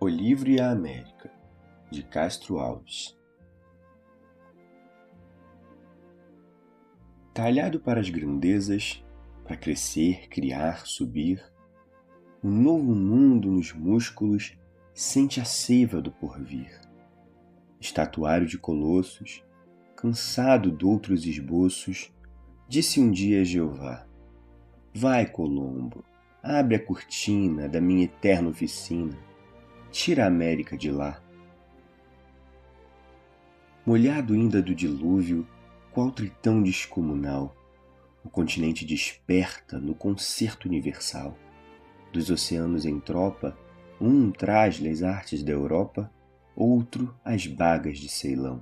O Livro e a América, de Castro Alves. Talhado para as grandezas, para crescer, criar, subir, um novo mundo nos músculos sente a seiva do porvir. Estatuário de colossos, cansado doutros esboços, disse um dia Jeová: vai, Colombo, abre a cortina da minha eterna oficina, tira a América de lá. Molhado ainda do dilúvio, qual tritão descomunal, o continente desperta no concerto universal. Dos oceanos em tropa, um traz-lhe as artes da Europa, outro as bagas de Ceilão.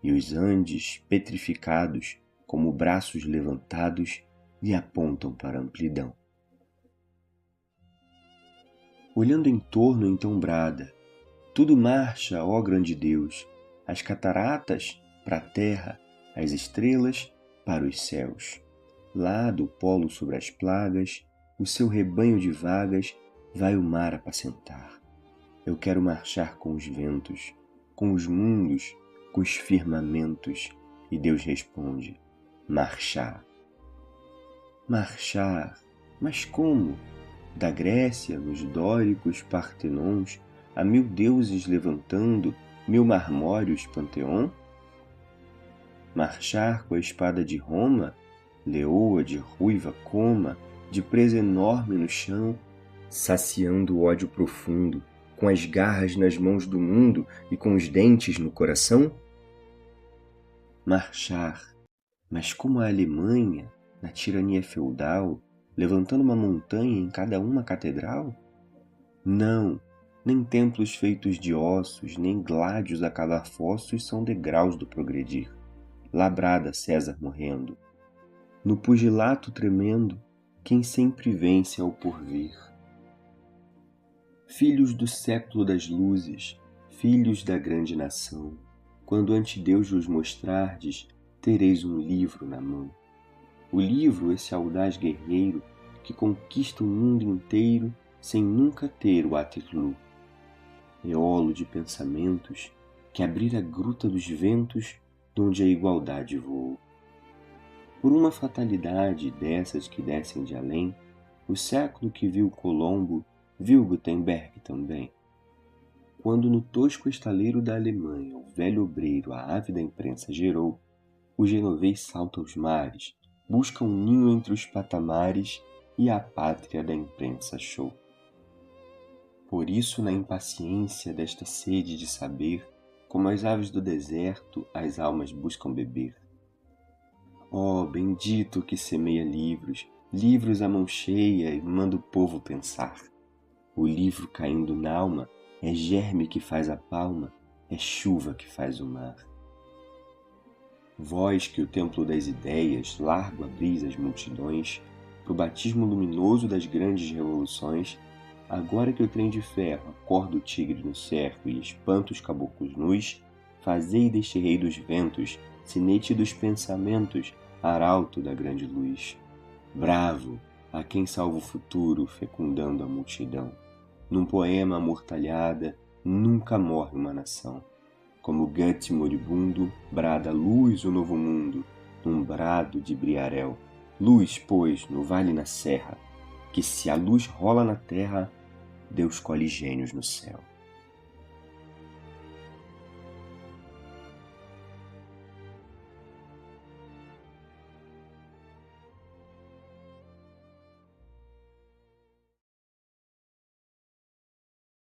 E os Andes, petrificados, como braços levantados, lhe apontam para a amplidão. Olhando em torno, então brada: tudo marcha, ó grande Deus, as cataratas para a terra, as estrelas para os céus. Lá do polo sobre as plagas, o seu rebanho de vagas vai o mar apacentar. Eu quero marchar com os ventos, com os mundos, com os firmamentos. E Deus responde: marchar. Marchar, mas como? Da Grécia, nos dóricos Partenons, a 1000 deuses levantando 1000 marmóreos panteon? Marchar com a espada de Roma, leoa de ruiva coma, de presa enorme no chão, saciando o ódio profundo, com as garras nas mãos do mundo e com os dentes no coração? Marchar, mas como a Alemanha, na tirania feudal, levantando uma montanha em cada uma catedral? Não, nem templos feitos de ossos, nem gládios a calafossos são degraus do progredir. Labrada César morrendo, no pugilato tremendo, quem sempre vence ao porvir. Filhos do século das luzes, filhos da grande nação, quando ante Deus vos mostrardes, tereis um livro na mão. O livro, esse audaz guerreiro, que conquista o mundo inteiro sem nunca ter o Waterloo. Eolo de pensamentos, que abrir a gruta dos ventos, donde a igualdade voou. Por uma fatalidade dessas que descem de além, o século que viu Colombo, viu Gutenberg também. Quando no tosco estaleiro da Alemanha o velho obreiro a ave da imprensa gerou, o genovês salta aos mares, busca um ninho entre os patamares e a pátria da imprensa achou. Por isso, na impaciência desta sede de saber, como as aves do deserto, as almas buscam beber. Ó, bendito que semeia livros, livros à mão cheia e manda o povo pensar. O livro caindo na alma é germe que faz a palma, é chuva que faz o mar. Vós que o templo das ideias largo abris às multidões, pro batismo luminoso das grandes revoluções, agora que o trem de ferro acorda o tigre no cerco e espanta os caboclos nus, fazei deste rei dos ventos, sinete dos pensamentos, arauto da grande luz. Bravo, a quem salva o futuro fecundando a multidão. Num poema amortalhada, nunca morre uma nação. Como Goethe moribundo, brada luz o novo mundo, num brado de Briarel. Luz, pois, no vale e na serra, que se a luz rola na terra, Deus colhe gênios no céu.